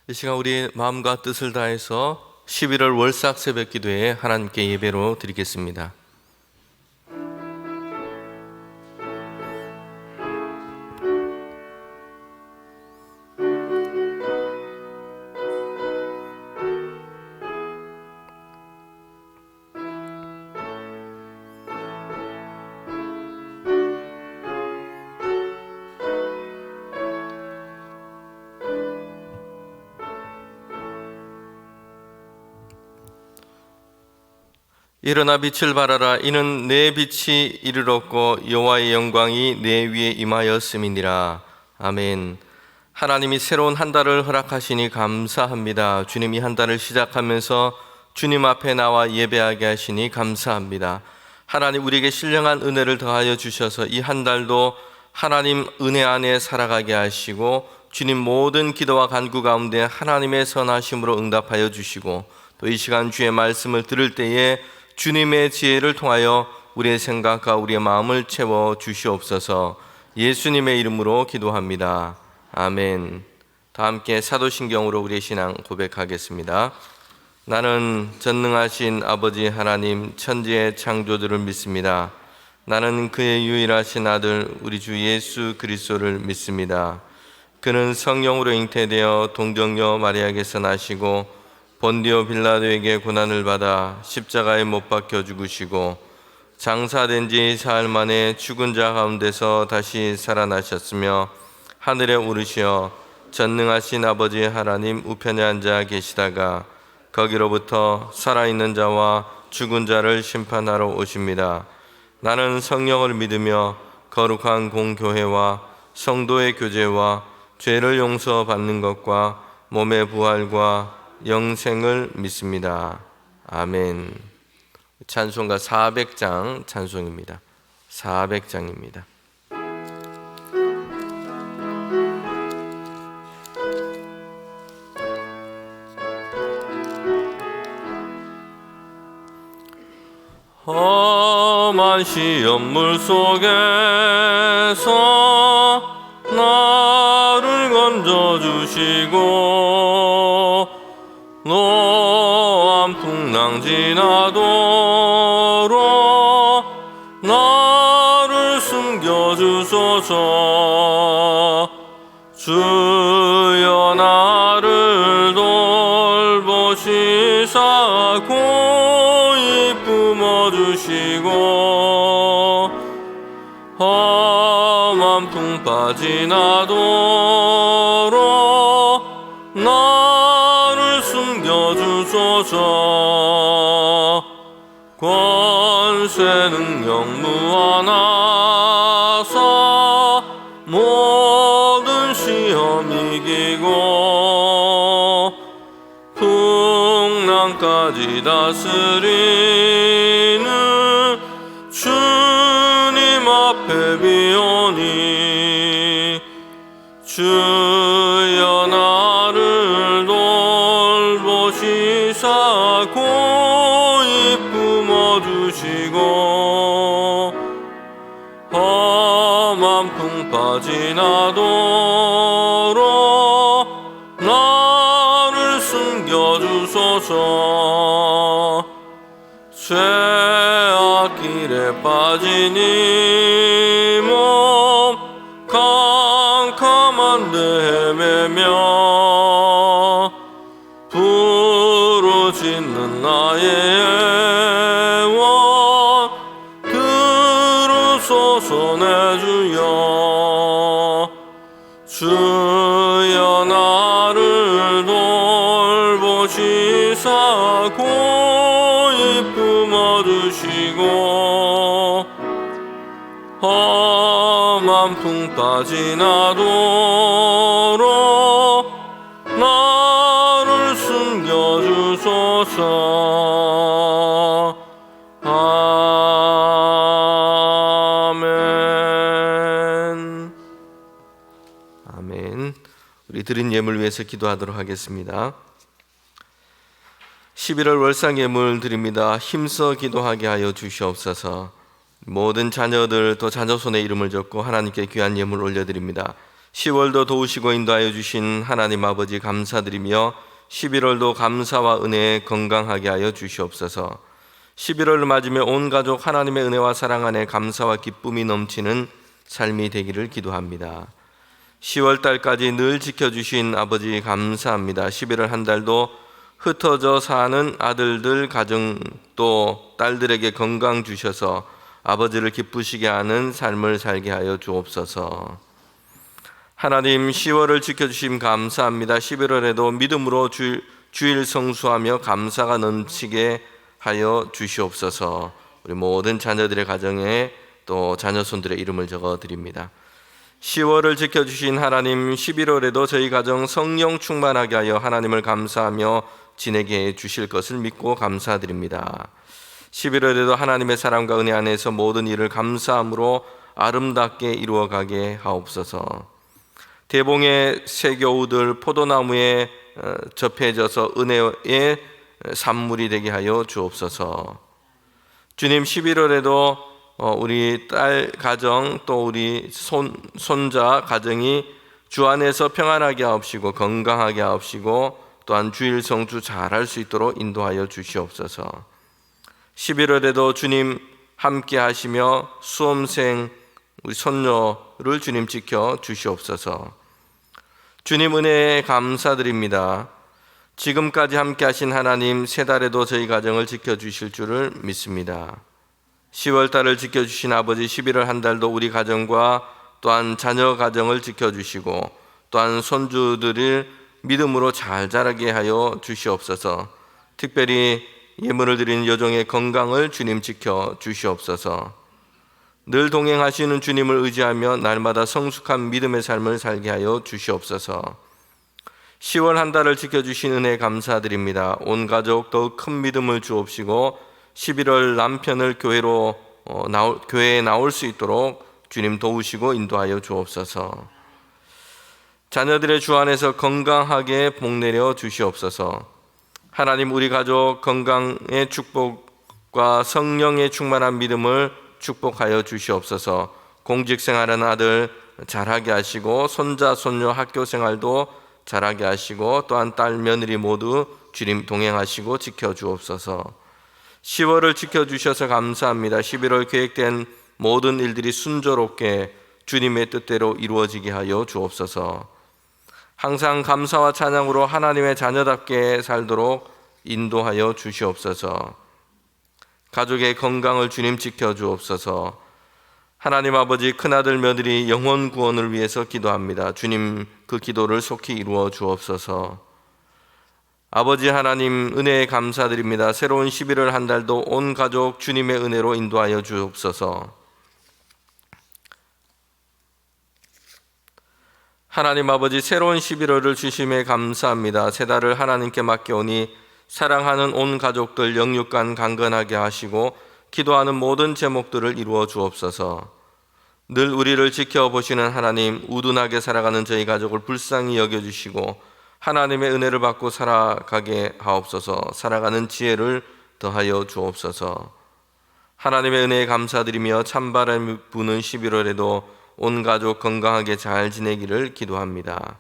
이 시간 우리 마음과 뜻을 다해서 11월 월삭 새벽 기도에 하나님께 예배로 드리겠습니다. 일어나 빛을 발하라. 이는 내 빛이 이르렀고 여호와의 영광이 내 위에 임하였음이니라. 아멘. 하나님이 새로운 한 달을 허락하시니 감사합니다. 주님이 한 달을 시작하면서 주님 앞에 나와 예배하게 하시니 감사합니다. 하나님, 우리에게 신령한 은혜를 더하여 주셔서 이 한 달도 하나님 은혜 안에 살아가게 하시고 주님 모든 기도와 간구 가운데 하나님의 선하심으로 응답하여 주시고 또 이 시간 주의 말씀을 들을 때에 주님의 지혜를 통하여 우리의 생각과 우리의 마음을 채워 주시옵소서. 예수님의 이름으로 기도합니다. 아멘. 다 함께 사도신경으로 우리의 신앙 고백하겠습니다. 나는 전능하신 아버지 하나님 천지의 창조주를 믿습니다. 나는 그의 유일하신 아들 우리 주 예수 그리스도를 믿습니다. 그는 성령으로 잉태되어 동정녀 마리아에게서 나시고 본디오 빌라도에게 고난을 받아 십자가에 못 박혀 죽으시고 장사된 지 사흘 만에 죽은 자 가운데서 다시 살아나셨으며 하늘에 오르시어 전능하신 아버지 하나님 우편에 앉아 계시다가 거기로부터 살아있는 자와 죽은 자를 심판하러 오십니다. 나는 성령을 믿으며 거룩한 공교회와 성도의 교제와 죄를 용서받는 것과 몸의 부활과 영생을 믿습니다. 아멘. 찬송가 400장 찬송입니다. 400장입니다. 험한 시험물 속에서 나를 건져주시고 노암 풍랑 지나도록 나를 숨겨주소서. 주여 나를 돌보시사 고이 품어주시고 험한 풍파 지나도록 나를 숨겨주소서. 권세 능력 무한하사 모든 시험 이기고 풍랑까지 다스리는 주님 앞에 비오니 주여 나를 돌보시사 고이 품어주시고 험한 풍파 지나도록 나를 숨겨주소서. 죄악 길에 빠진 이 몸 캄캄한데 헤매며 부르짖는 나의 애원 들으소서 내 주여. 주여 나를 돌보시사 고이 품어주시고 험한 풍파 지나도록 나를 숨겨주소서. 아멘. 아멘. 우리 드린 예물 위해서 기도하도록 하겠습니다. 11월 월상 예물 드립니다. 힘써 기도하게 하여 주시옵소서. 모든 자녀들 또 자녀손의 이름을 적고 하나님께 귀한 예물 올려드립니다. 10월도 도우시고 인도하여 주신 하나님 아버지 감사드리며 11월도 감사와 은혜에 건강하게 하여 주시옵소서. 11월을 맞으며 온 가족 하나님의 은혜와 사랑 안에 감사와 기쁨이 넘치는 삶이 되기를 기도합니다. 10월달까지 늘 지켜주신 아버지 감사합니다. 11월 한 달도 흩어져 사는 아들들 가정 또 딸들에게 건강 주셔서 아버지를 기쁘시게 하는 삶을 살게 하여 주옵소서. 하나님, 10월을 지켜주심 감사합니다. 11월에도 믿음으로 주일 성수하며 감사가 넘치게 하여 주시옵소서. 우리 모든 자녀들의 가정에 또 자녀손들의 이름을 적어드립니다. 10월을 지켜주신 하나님, 11월에도 저희 가정 성령 충만하게 하여 하나님을 감사하며 지내게 해 주실 것을 믿고 감사드립니다. 11월에도 하나님의 사랑과 은혜 안에서 모든 일을 감사함으로 아름답게 이루어가게 하옵소서. 대봉의 새 겨우들 포도나무에 접해져서 은혜의 산물이 되게 하여 주옵소서. 주님, 11월에도 우리 딸 가정 또 우리 손자 가정이 주 안에서 평안하게 하옵시고 건강하게 하옵시고 또한 주일 성수 잘할 수 있도록 인도하여 주시옵소서. 11월에도 주님 함께 하시며 수험생 우리 손녀를 주님 지켜 주시옵소서. 주님 은혜에 감사드립니다. 지금까지 함께 하신 하나님, 새 달에도 저희 가정을 지켜주실 줄을 믿습니다. 10월 달을 지켜주신 아버지, 11월 한 달도 우리 가정과 또한 자녀 가정을 지켜주시고 또한 손주들을 믿음으로 잘 자라게 하여 주시옵소서. 특별히 예물을 드리는 여종의 건강을 주님 지켜 주시옵소서. 늘 동행하시는 주님을 의지하며 날마다 성숙한 믿음의 삶을 살게 하여 주시옵소서. 10월 한 달을 지켜주신 은혜 감사드립니다. 온 가족 더욱 큰 믿음을 주옵시고 11월 남편을 교회에 나올 수 있도록 주님 도우시고 인도하여 주옵소서. 자녀들의 주 안에서 건강하게 복내려 주시옵소서. 하나님, 우리 가족 건강의 축복과 성령의 충만한 믿음을 축복하여 주시옵소서. 공직생활하는 아들 잘하게 하시고 손자 손녀 학교생활도 잘하게 하시고 또한 딸 며느리 모두 주님 동행하시고 지켜주옵소서. 10월을 지켜주셔서 감사합니다. 11월 계획된 모든 일들이 순조롭게 주님의 뜻대로 이루어지게 하여 주옵소서. 항상 감사와 찬양으로 하나님의 자녀답게 살도록 인도하여 주시옵소서. 가족의 건강을 주님 지켜주옵소서. 하나님 아버지, 큰아들 며느리 영혼 구원을 위해서 기도합니다. 주님 그 기도를 속히 이루어 주옵소서. 아버지 하나님, 은혜에 감사드립니다. 새로운 11월 한 달도 온 가족 주님의 은혜로 인도하여 주옵소서. 하나님 아버지, 새로운 11월을 주심에 감사합니다. 새 달을 하나님께 맡겨오니 사랑하는 온 가족들 영육간 강건하게 하시고 기도하는 모든 제목들을 이루어 주옵소서. 늘 우리를 지켜보시는 하나님, 우둔하게 살아가는 저희 가족을 불쌍히 여겨주시고 하나님의 은혜를 받고 살아가게 하옵소서. 살아가는 지혜를 더하여 주옵소서. 하나님의 은혜에 감사드리며 찬바람이 부는 11월에도 온 가족 건강하게 잘 지내기를 기도합니다.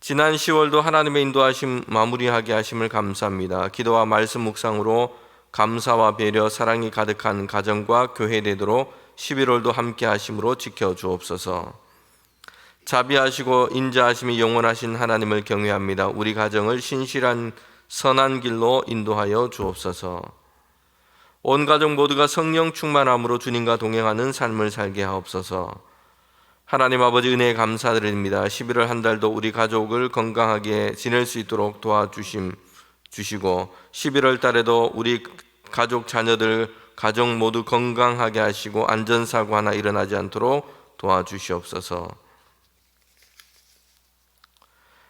지난 10월도 하나님의 인도하심 마무리하게 하심을 감사합니다. 기도와 말씀 묵상으로 감사와 배려, 사랑이 가득한 가정과 교회 되도록 11월도 함께 하심으로 지켜주옵소서. 자비하시고 인자하심이 영원하신 하나님을 경외합니다. 우리 가정을 신실한 선한 길로 인도하여 주옵소서. 온 가족 모두가 성령 충만함으로 주님과 동행하는 삶을 살게 하옵소서. 하나님 아버지, 은혜에 감사드립니다. 11월 한 달도 우리 가족을 건강하게 지낼 수 있도록 도와주시고 11월 달에도 우리 가족 자녀들 가족 모두 건강하게 하시고 안전사고 하나 일어나지 않도록 도와주시옵소서.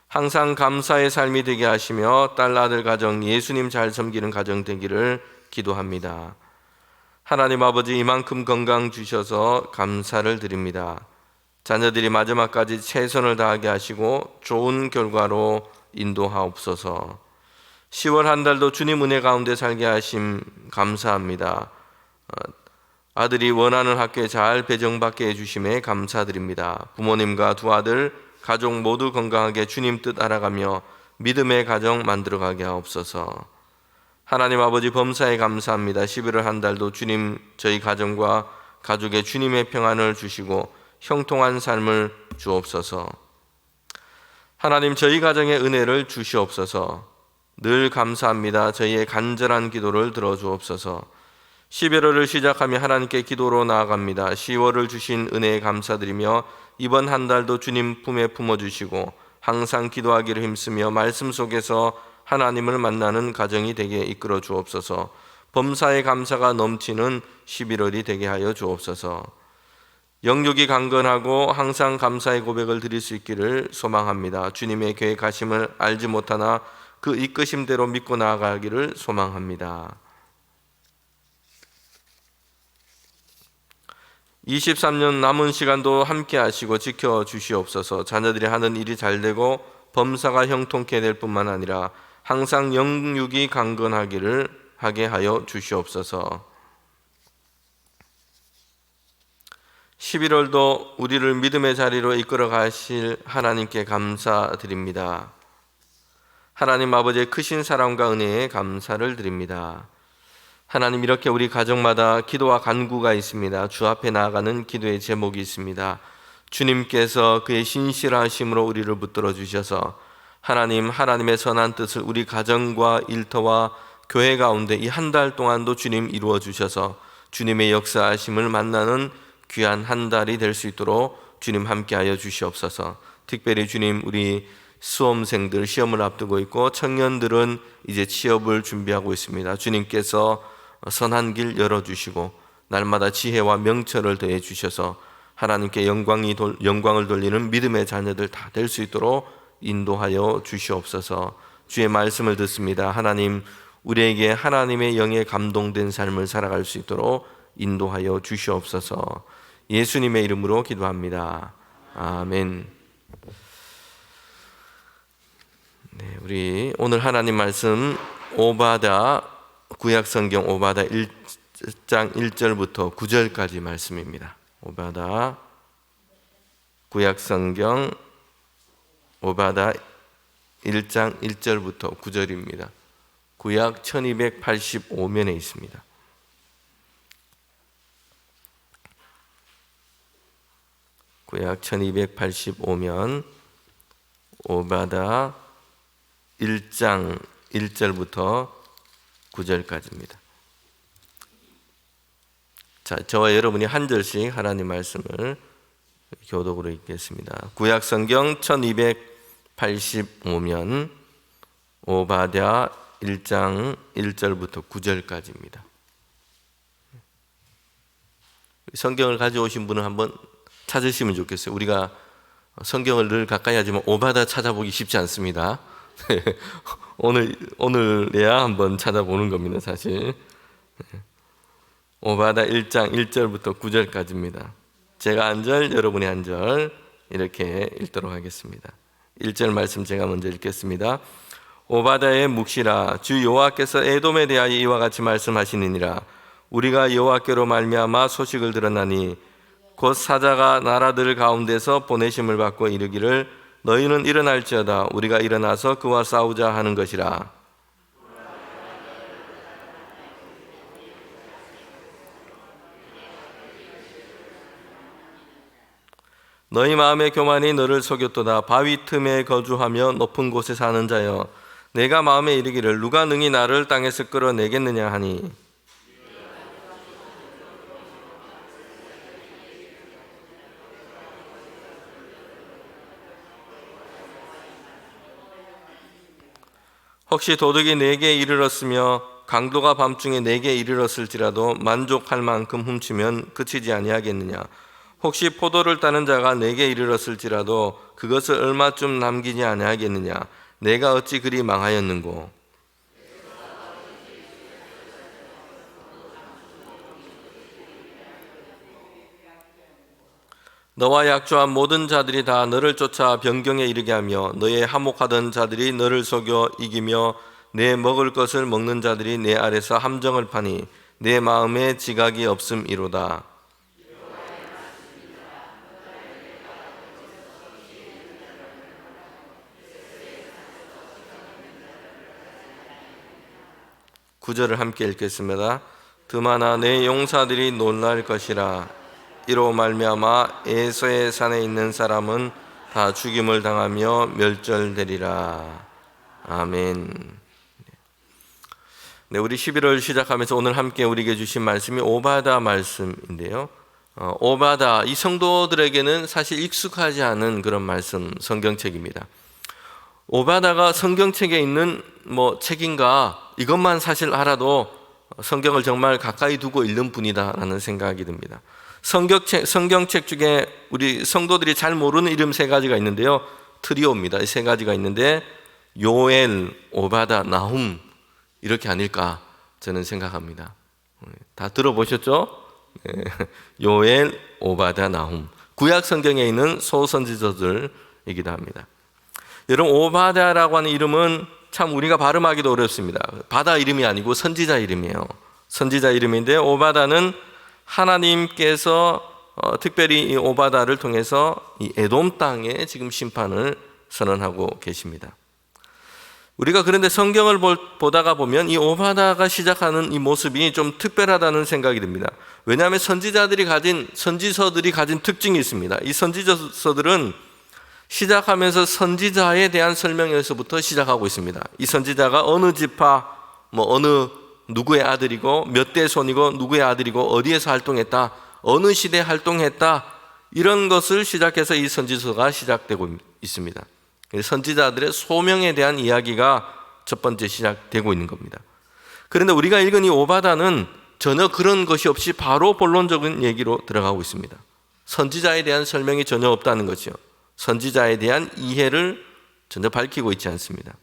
항상 감사의 삶이 되게 하시며 딸 아들 가정 예수님 잘 섬기는 가정 되기를 기도합니다. 하나님 아버지, 이만큼 건강 주셔서 감사를 드립니다. 자녀들이 마지막까지 최선을 다하게 하시고 좋은 결과로 인도하옵소서. 10월 한 달도 주님 은혜 가운데 살게 하심 감사합니다. 아들이 원하는 학교에 잘 배정받게 해주심에 감사드립니다. 부모님과 두 아들, 가족 모두 건강하게 주님 뜻 알아가며 믿음의 가정 만들어가게 하옵소서. 하나님 아버지 범사에 감사합니다. 11월 한 달도 주님 저희 가정과 가족의 주님의 평안을 주시고 형통한 삶을 주옵소서. 하나님 저희 가정의 은혜를 주시옵소서. 늘 감사합니다. 저희의 간절한 기도를 들어주옵소서. 11월을 시작하며 하나님께 기도로 나아갑니다. 10월을 주신 은혜에 감사드리며 이번 한 달도 주님 품에 품어주시고 항상 기도하기를 힘쓰며 말씀 속에서 하나님을 만나는 가정이 되게 이끌어 주옵소서. 범사의 감사가 넘치는 11월이 되게 하여 주옵소서. 영육이 강건하고 항상 감사의 고백을 드릴 수 있기를 소망합니다. 주님의 계획하심을 알지 못하나 그 이끄심대로 믿고 나아가기를 소망합니다. 23년 남은 시간도 함께 하시고 지켜주시옵소서. 자녀들이 하는 일이 잘되고 범사가 형통케 될 뿐만 아니라 항상 영육이 강건하기를 하게 하여 주시옵소서. 11월도 우리를 믿음의 자리로 이끌어 가실 하나님께 감사드립니다. 하나님 아버지의 크신 사랑과 은혜에 감사를 드립니다. 하나님, 이렇게 우리 가정마다 기도와 간구가 있습니다. 주 앞에 나아가는 기도의 제목이 있습니다. 주님께서 그의 신실하심으로 우리를 붙들어 주셔서 하나님의 선한 뜻을 우리 가정과 일터와 교회 가운데 이 한 달 동안도 주님 이루어 주셔서 주님의 역사하심을 만나는 귀한 한 달이 될 수 있도록 주님 함께하여 주시옵소서. 특별히 주님, 우리 수험생들 시험을 앞두고 있고 청년들은 이제 취업을 준비하고 있습니다. 주님께서 선한 길 열어주시고 날마다 지혜와 명철을 더해 주셔서 하나님께 영광을 돌리는 믿음의 자녀들 다 될 수 있도록 인도하여 주시옵소서. 주의 말씀을 듣습니다. 하나님, 우리에게 하나님의 영에 감동된 삶을 살아갈 수 있도록 인도하여 주시옵소서. 예수님의 이름으로 기도합니다. 아멘. 네, 우리 오늘 하나님 말씀 오바다, 구약성경 오바다 1장 1절부터 9절까지 말씀입니다. 오바다, 구약성경 오바다 1장 1절부터 9절입니다. 구약 1285면에 있습니다. 구약 1285면 오바다 1장 1절부터 9절까지입니다. 자, 저와 여러분이 한 절씩 하나님 말씀을 교독으로 읽겠습니다. 구약 성경 1285면 오바댜 1장 1절부터 9절까지입니다. 성경을 가져오신 분은 한번 찾으시면 좋겠어요. 우리가 성경을 늘 가까이 하지만 오바댜 찾아보기 쉽지 않습니다. 오늘에야 한번 찾아보는 겁니다, 사실. 오바댜 1장 1절부터 9절까지입니다. 제가 한 절, 여러분이 한 절 이렇게 읽도록 하겠습니다. 1절 말씀 제가 먼저 읽겠습니다. 오바댜의 묵시라. 주 여호와께서 에돔에 대하여 이와 같이 말씀하시느니라. 우리가 여호와께로 말미암아 소식을 들었나니 곧 사자가 나라들 가운데서 보내심을 받고 이르기를 너희는 일어날지어다. 우리가 일어나서 그와 싸우자 하는 것이라. 너희 마음의 교만이 너를 속였도다. 바위 틈에 거주하며 높은 곳에 사는 자여, 내가 마음에 이르기를 누가 능히 나를 땅에서 끌어내겠느냐 하니 혹시 도둑이 내게 이르렀으며 강도가 밤중에 내게 이르렀을지라도 만족할 만큼 훔치면 그치지 아니하겠느냐. 혹시 포도를 따는 자가 내게 이르렀을지라도 그것을 얼마쯤 남기지 아니하겠느냐. 내가 어찌 그리 망하였는고. 너와 약조한 모든 자들이 다 너를 쫓아 변경에 이르게 하며 너의 화목하던 자들이 너를 속여 이기며 내 먹을 것을 먹는 자들이 내 아래서 함정을 파니 내 마음에 지각이 없음이로다. 구절을 함께 읽겠습니다. 드마나 내 용사들이 놀랄 것이라. 이로 말미암아 에서의 산에 있는 사람은 다 죽임을 당하며 멸절되리라. 아멘. 네, 우리 11월 시작하면서 오늘 함께 우리에게 주신 말씀이 오바다 말씀인데요. 오바다, 이 성도들에게는 사실 익숙하지 않은 그런 말씀, 성경책입니다. 오바다가 성경책에 있는 책인가, 이것만 사실 알아도 성경을 정말 가까이 두고 읽는 분이다라는 생각이 듭니다. 성경책 중에 우리 성도들이 잘 모르는 이름 세 가지가 있는데요. 트리오입니다. 이 세 가지가 있는데 요엘, 오바다, 나훔, 이렇게 아닐까 저는 생각합니다. 다 들어보셨죠? 네. 요엘, 오바다, 나훔. 구약 성경에 있는 소선지서들이기도 합니다. 여러분, 오바다라고 하는 이름은 참 우리가 발음하기도 어렵습니다. 바다 이름이 아니고 선지자 이름이에요. 선지자 이름인데, 오바다는 하나님께서 특별히 이 오바다를 통해서 이 에돔 땅에 지금 심판을 선언하고 계십니다. 우리가 그런데 성경을 보다가 보면 이 오바다가 시작하는 이 모습이 좀 특별하다는 생각이 듭니다. 왜냐하면 선지서들이 가진 특징이 있습니다. 이 선지서들은 시작하면서 선지자에 대한 설명에서부터 시작하고 있습니다. 이 선지자가 어느 지파, 어느 누구의 아들이고 몇 대 손이고 누구의 아들이고 어디에서 활동했다, 어느 시대에 활동했다, 이런 것을 시작해서 이 선지서가 시작되고 있습니다. 선지자들의 소명에 대한 이야기가 첫 번째 시작되고 있는 겁니다. 그런데 우리가 읽은 이 오바다는 전혀 그런 것이 없이 바로 본론적인 얘기로 들어가고 있습니다. 선지자에 대한 설명이 전혀 없다는 거죠. 선지자에 대한 이해를 전혀 밝히고 있지 않습니다.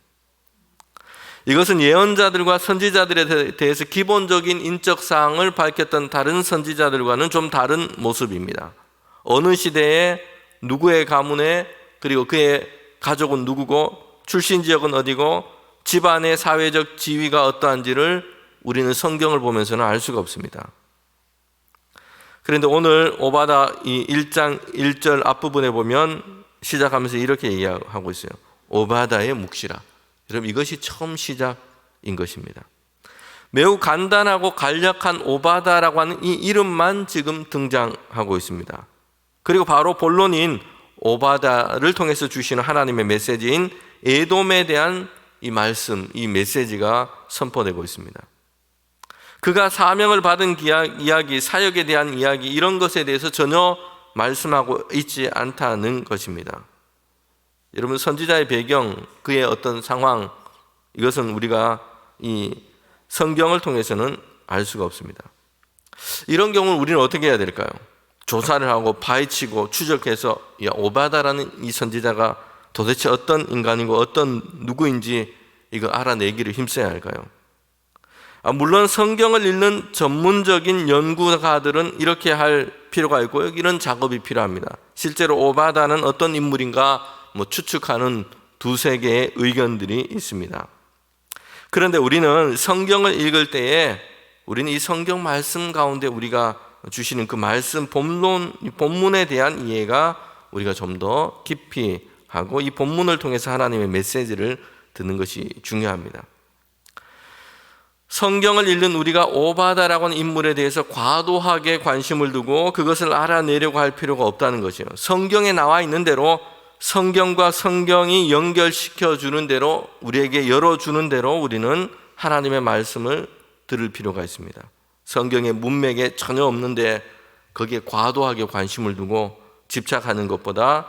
이것은 예언자들과 선지자들에 대해서 기본적인 인적 사항을 밝혔던 다른 선지자들과는 좀 다른 모습입니다. 어느 시대에 누구의 가문에, 그리고 그의 가족은 누구고 출신 지역은 어디고 집안의 사회적 지위가 어떠한지를 우리는 성경을 보면서는 알 수가 없습니다. 그런데 오늘 오바다 이 1장 1절 앞부분에 보면 시작하면서 이렇게 이야기하고 있어요. 오바다의 묵시라. 여러분, 이것이 처음 시작인 것입니다. 매우 간단하고 간략한 오바다라고 하는 이 이름만 지금 등장하고 있습니다. 그리고 바로 본론인 오바다를 통해서 주시는 하나님의 메시지인 에돔에 대한 이 말씀, 이 메시지가 선포되고 있습니다. 그가 사명을 받은 이야기, 사역에 대한 이야기, 이런 것에 대해서 전혀 말씀하고 있지 않다는 것입니다. 여러분, 선지자의 배경, 그의 어떤 상황, 이것은 우리가 이 성경을 통해서는 알 수가 없습니다. 이런 경우는 우리는 어떻게 해야 될까요? 조사를 하고 파헤치고 추적해서 오바다라는 이 선지자가 도대체 어떤 인간이고 어떤 누구인지 이거 알아내기를 힘써야 할까요? 물론 성경을 읽는 전문적인 연구가들은 이렇게 할 필요가 있고 이런 작업이 필요합니다. 실제로 오바다는 어떤 인물인가 추측하는 두세 개의 의견들이 있습니다. 그런데 우리는 성경을 읽을 때에 우리는 이 성경 말씀 가운데 우리가 주시는 그 말씀 본문에 대한 이해가 우리가 좀 더 깊이 하고 이 본문을 통해서 하나님의 메시지를 듣는 것이 중요합니다. 성경을 읽는 우리가 오바다라고 하는 인물에 대해서 과도하게 관심을 두고 그것을 알아내려고 할 필요가 없다는 것이에요. 성경에 나와 있는 대로, 성경과 성경이 연결시켜 주는 대로, 우리에게 열어주는 대로 우리는 하나님의 말씀을 들을 필요가 있습니다. 성경의 문맥에 전혀 없는데 거기에 과도하게 관심을 두고 집착하는 것보다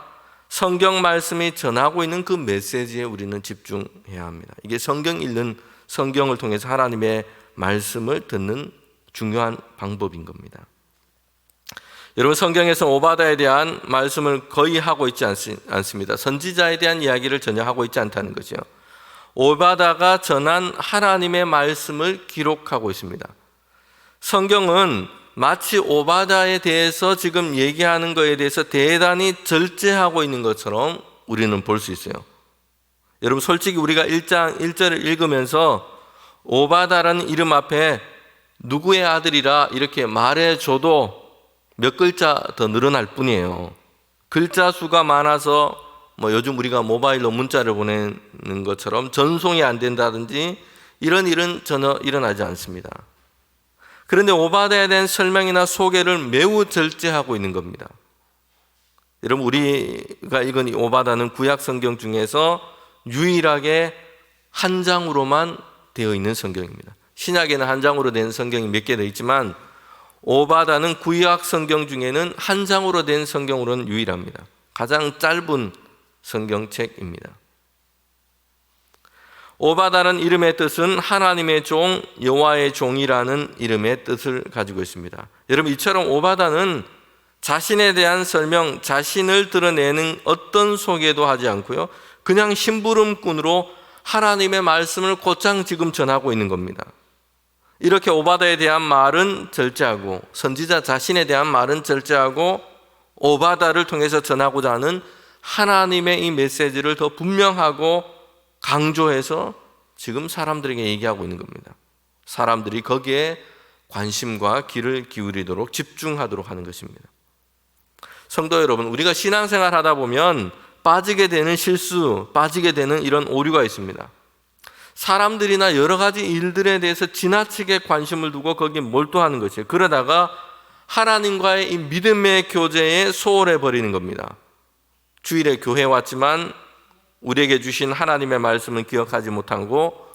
성경 말씀이 전하고 있는 그 메시지에 우리는 집중해야 합니다. 이게 성경 읽는, 성경을 통해서 하나님의 말씀을 듣는 중요한 방법인 겁니다. 여러분, 성경에서 오바다에 대한 말씀을 거의 하고 있지 않습니다. 선지자에 대한 이야기를 전혀 하고 있지 않다는 거죠. 오바다가 전한 하나님의 말씀을 기록하고 있습니다. 성경은 마치 오바다에 대해서 지금 얘기하는 것에 대해서 대단히 절제하고 있는 것처럼 우리는 볼 수 있어요. 여러분, 솔직히 우리가 1장 1절을 읽으면서 오바다라는 이름 앞에 누구의 아들이라 이렇게 말해줘도 몇 글자 더 늘어날 뿐이에요. 글자 수가 많아서 요즘 우리가 모바일로 문자를 보내는 것처럼 전송이 안 된다든지 이런 일은 전혀 일어나지 않습니다. 그런데 오바다에 대한 설명이나 소개를 매우 절제하고 있는 겁니다. 여러분, 우리가 읽은 이 오바다는 구약 성경 중에서 유일하게 한 장으로만 되어 있는 성경입니다. 신약에는 한 장으로 된 성경이 몇 개 되어 있지만 오바다는 구약 성경 중에는 한 장으로 된 성경으로는 유일합니다. 가장 짧은 성경책입니다. 오바다는 이름의 뜻은 하나님의 종, 여호와의 종이라는 이름의 뜻을 가지고 있습니다. 여러분, 이처럼 오바다는 자신에 대한 설명, 자신을 드러내는 어떤 소개도 하지 않고요, 그냥 심부름꾼으로 하나님의 말씀을 곧장 지금 전하고 있는 겁니다. 이렇게 오바다에 대한 말은 절제하고, 선지자 자신에 대한 말은 절제하고, 오바다를 통해서 전하고자 하는 하나님의 이 메시지를 더 분명하고 강조해서 지금 사람들에게 얘기하고 있는 겁니다. 사람들이 거기에 관심과 귀를 기울이도록 집중하도록 하는 것입니다. 성도 여러분, 우리가 신앙생활 하다 보면 빠지게 되는 실수, 빠지게 되는 이런 오류가 있습니다. 사람들이나 여러 가지 일들에 대해서 지나치게 관심을 두고 거기에 몰두하는 것이에요. 그러다가 하나님과의 이 믿음의 교제에 소홀해 버리는 겁니다. 주일에 교회에 왔지만 우리에게 주신 하나님의 말씀은 기억하지 못하고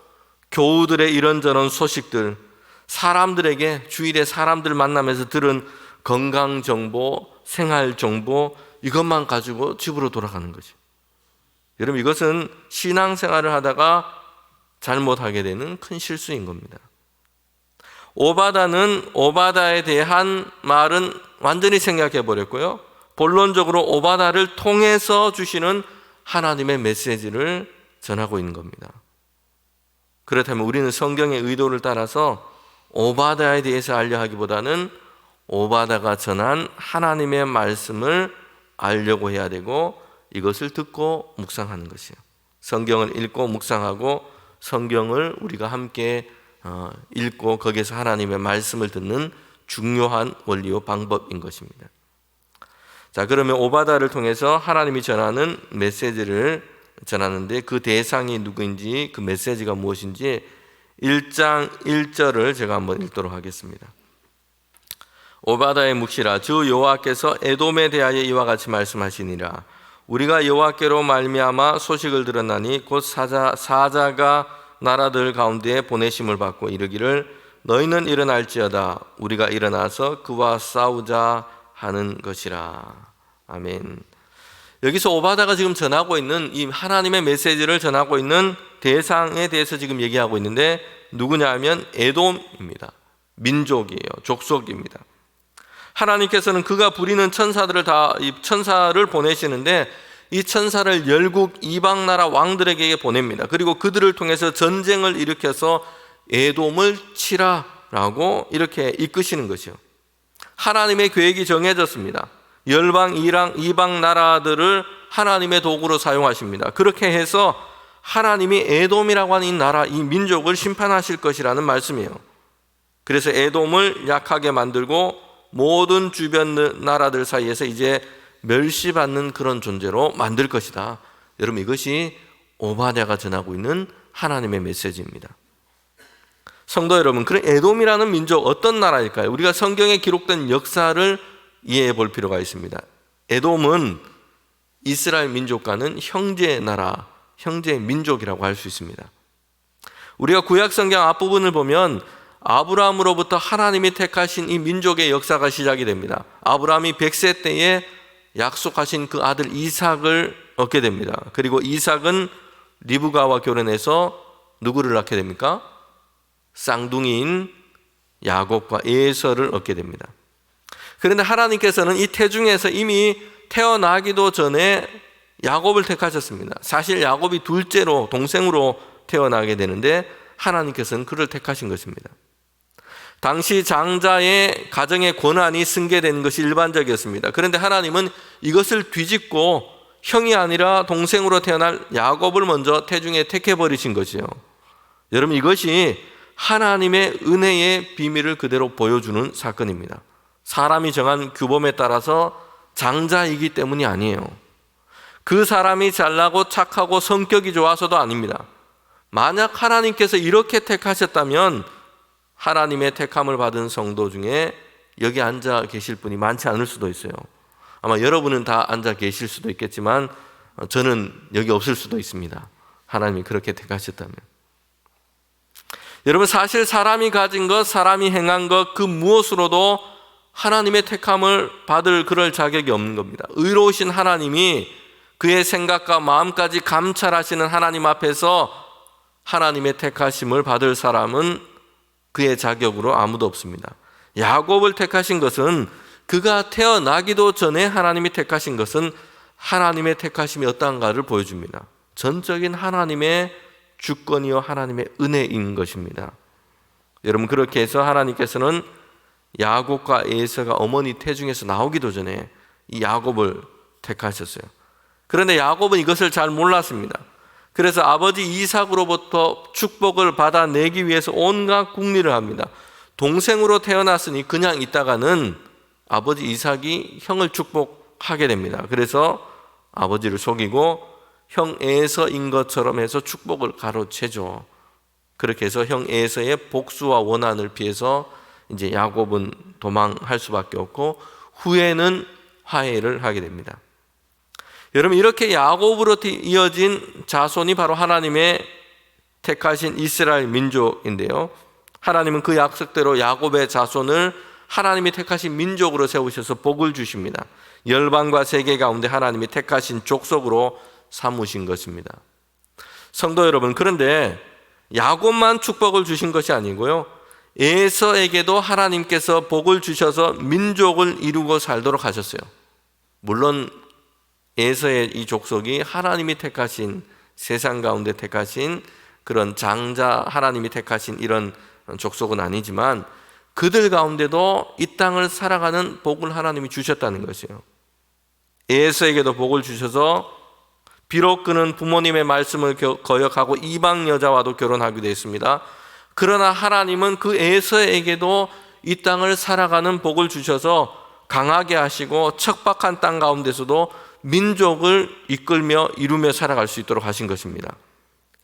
교우들의 이런저런 소식들, 사람들에게 주일에 사람들 만나면서 들은 건강정보, 생활정보, 이것만 가지고 집으로 돌아가는 거죠. 여러분, 이것은 신앙생활을 하다가 잘못하게 되는 큰 실수인 겁니다. 오바다는 오바다에 대한 말은 완전히 생략해 버렸고요, 본론적으로 오바다를 통해서 주시는 하나님의 메시지를 전하고 있는 겁니다. 그렇다면 우리는 성경의 의도를 따라서 오바다에 대해서 알려 하기보다는 오바다가 전한 하나님의 말씀을 알려고 해야 되고, 이것을 듣고 묵상하는 것이에요. 성경을 읽고 묵상하고 성경을 우리가 함께 읽고 거기에서 하나님의 말씀을 듣는 중요한 원리요 방법인 것입니다. 자, 그러면 오바다를 통해서 하나님이 전하는 메시지를 전하는데 그 대상이 누구인지, 그 메시지가 무엇인지 1장 1절을 제가 한번 읽도록 하겠습니다. 오바다의 묵시라. 주 여호와께서 에돔에 대하여 이와 같이 말씀하시니라. 우리가 여호와께로 말미암아 소식을 들었나니 곧 사자가 나라들 가운데 보내심을 받고 이르기를 너희는 일어날지어다. 우리가 일어나서 그와 싸우자 하는 것이라. 아멘. 여기서 오바다가 지금 전하고 있는 이 하나님의 메시지를 전하고 있는 대상에 대해서 지금 얘기하고 있는데 누구냐 하면 에돔입니다. 민족이에요. 족속입니다. 하나님께서는 그가 부리는 천사를 보내시는데 이 천사를 열국 이방 나라 왕들에게 보냅니다. 그리고 그들을 통해서 전쟁을 일으켜서 에돔을 치라라고 이렇게 이끄시는 것이요. 하나님의 계획이 정해졌습니다. 열방 이방 나라들을 하나님의 도구로 사용하십니다. 그렇게 해서 하나님이 에돔이라고 하는 이 나라, 이 민족을 심판하실 것이라는 말씀이에요. 그래서 에돔을 약하게 만들고 모든 주변 나라들 사이에서 이제 멸시받는 그런 존재로 만들 것이다. 여러분, 이것이 오바댜가 전하고 있는 하나님의 메시지입니다. 성도 여러분, 그런 에돔이라는 민족 어떤 나라일까요? 우리가 성경에 기록된 역사를 이해해 볼 필요가 있습니다. 에돔은 이스라엘 민족과는 형제 나라, 형제 민족이라고 할 수 있습니다. 우리가 구약 성경 앞부분을 보면 아브라함으로부터 하나님이 택하신 이 민족의 역사가 시작이 됩니다. 아브라함이 100세 때에 약속하신 그 아들 이삭을 얻게 됩니다. 그리고 이삭은 리브가와 결혼해서 누구를 낳게 됩니까? 쌍둥이인 야곱과 에서를 얻게 됩니다. 그런데 하나님께서는 이 태중에서 이미 태어나기도 전에 야곱을 택하셨습니다. 사실 야곱이 둘째로, 동생으로 태어나게 되는데 하나님께서는 그를 택하신 것입니다. 당시 장자의 가정의 권한이 승계된 것이 일반적이었습니다. 그런데 하나님은 이것을 뒤집고 형이 아니라 동생으로 태어날 야곱을 먼저 태중에 택해버리신 것이요. 여러분, 이것이 하나님의 은혜의 비밀을 그대로 보여주는 사건입니다. 사람이 정한 규범에 따라서 장자이기 때문이 아니에요. 그 사람이 잘나고 착하고 성격이 좋아서도 아닙니다. 만약 하나님께서 이렇게 택하셨다면 하나님의 택함을 받은 성도 중에 여기 앉아 계실 분이 많지 않을 수도 있어요. 아마 여러분은 다 앉아 계실 수도 있겠지만 저는 여기 없을 수도 있습니다. 하나님이 그렇게 택하셨다면. 여러분, 사실 사람이 가진 것, 사람이 행한 것, 그 무엇으로도 하나님의 택함을 받을 그럴 자격이 없는 겁니다. 의로우신 하나님이 그의 생각과 마음까지 감찰하시는 하나님 앞에서 하나님의 택하심을 받을 사람은 그의 자격으로 아무도 없습니다. 야곱을 택하신 것은, 그가 태어나기도 전에 하나님이 택하신 것은 하나님의 택하심이 어떠한가를 보여줍니다. 전적인 하나님의 주권이요 하나님의 은혜인 것입니다. 여러분, 그렇게 해서 하나님께서는 야곱과 에서가 어머니 태중에서 나오기도 전에 이 야곱을 택하셨어요. 그런데 야곱은 이것을 잘 몰랐습니다. 그래서 아버지 이삭으로부터 축복을 받아내기 위해서 온갖 궁리를 합니다. 동생으로 태어났으니 그냥 있다가는 아버지 이삭이 형을 축복하게 됩니다. 그래서 아버지를 속이고 형 에서인 것처럼 해서 축복을 가로채죠. 그렇게 해서 형 에서의 복수와 원한을 피해서 이제 야곱은 도망할 수밖에 없고 후에는 화해를 하게 됩니다. 여러분, 이렇게 야곱으로부터 이어진 자손이 바로 하나님의 택하신 이스라엘 민족인데요. 하나님은 그 약속대로 야곱의 자손을 하나님이 택하신 민족으로 세우셔서 복을 주십니다. 열방과 세계 가운데 하나님이 택하신 족속으로 삼으신 것입니다. 성도 여러분, 그런데 야곱만 축복을 주신 것이 아니고요, 에서에게도 하나님께서 복을 주셔서 민족을 이루고 살도록 하셨어요. 물론 에서의 이 족속이 하나님이 택하신, 세상 가운데 택하신 그런 장자, 하나님이 택하신 이런 족속은 아니지만 그들 가운데도 이 땅을 살아가는 복을 하나님이 주셨다는 것이에요. 에서에게도 복을 주셔서 비록 그는 부모님의 말씀을 거역하고 이방 여자와도 결혼하기도 했습니다. 그러나 하나님은 그 에서에게도 이 땅을 살아가는 복을 주셔서 강하게 하시고 척박한 땅 가운데서도 민족을 이끌며 이루며 살아갈 수 있도록 하신 것입니다.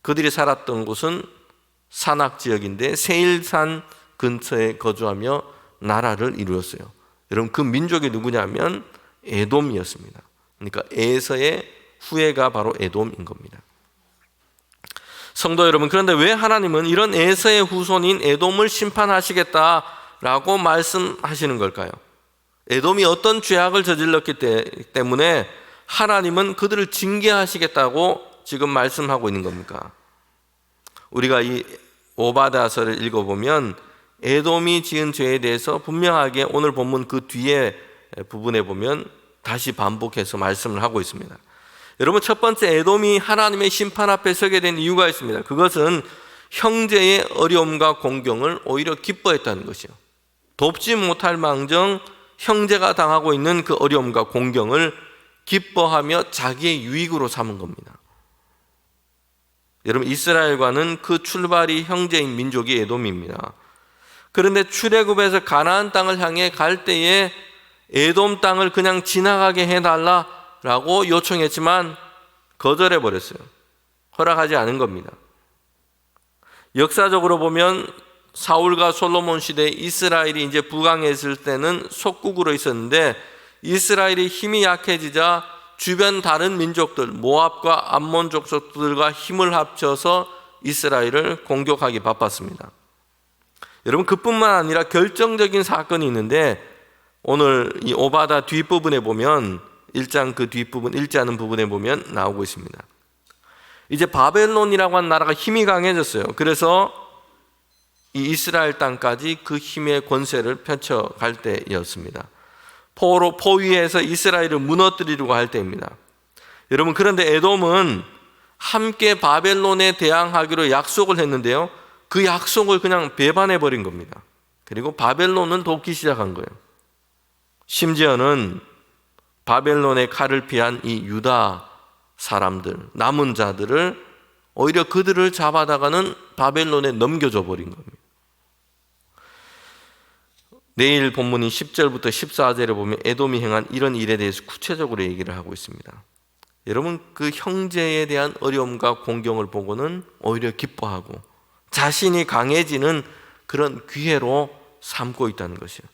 그들이 살았던 곳은 산악지역인데 세일산 근처에 거주하며 나라를 이루었어요. 여러분, 그 민족이 누구냐면 에돔이었습니다. 그러니까 에서의 후예가 바로 에돔인 겁니다. 성도 여러분, 그런데 왜 하나님은 이런 에서의 후손인 에돔을 심판하시겠다라고 말씀하시는 걸까요? 에돔이 어떤 죄악을 저질렀기 때문에 하나님은 그들을 징계하시겠다고 지금 말씀하고 있는 겁니까? 우리가 이 오바다서를 읽어보면 에돔이 지은 죄에 대해서 분명하게 오늘 본문 그 뒤에 부분에 보면 다시 반복해서 말씀을 하고 있습니다. 여러분, 첫 번째, 에돔이 하나님의 심판 앞에 서게 된 이유가 있습니다. 그것은 형제의 어려움과 공경을 오히려 기뻐했다는 것이요. 돕지 못할 망정 형제가 당하고 있는 그 어려움과 공경을 기뻐하며 자기의 유익으로 삼은 겁니다. 여러분, 이스라엘과는 그 출발이 형제인 민족이 에돔입니다. 그런데 출애굽에서 가나안 땅을 향해 갈 때에 에돔 땅을 그냥 지나가게 해달라라고 요청했지만 거절해 버렸어요. 허락하지 않은 겁니다. 역사적으로 보면 사울과 솔로몬 시대에 이스라엘이 이제 부강했을 때는 속국으로 있었는데 이스라엘이 힘이 약해지자 주변 다른 민족들, 모압과 암몬 족속들과 힘을 합쳐서 이스라엘을 공격하기 바빴습니다. 여러분, 그뿐만 아니라 결정적인 사건이 있는데 오늘 이 오바다 뒷부분에 보면 1장 그 뒷부분, 읽지 않은 부분에 보면 나오고 있습니다. 이제 바벨론이라고 하는 나라가 힘이 강해졌어요. 그래서 이 이스라엘 땅까지 그 힘의 권세를 펼쳐갈 때였습니다. 포 위에서 이스라엘을 무너뜨리려고 할 때입니다. 여러분, 그런데 에돔은 함께 바벨론에 대항하기로 약속을 했는데요, 그 약속을 그냥 배반해버린 겁니다. 그리고 바벨론은 돕기 시작한 거예요. 심지어는 바벨론의 칼을 피한 이 유다 사람들, 남은 자들을 오히려 그들을 잡아다가는 바벨론에 넘겨줘 버린 겁니다. 내일 본문인 10절부터 14절에 보면 에돔이 행한 이런 일에 대해서 구체적으로 얘기를 하고 있습니다. 여러분, 그 형제에 대한 어려움과 공경을 보고는 오히려 기뻐하고 자신이 강해지는 그런 기회로 삼고 있다는 것이에요.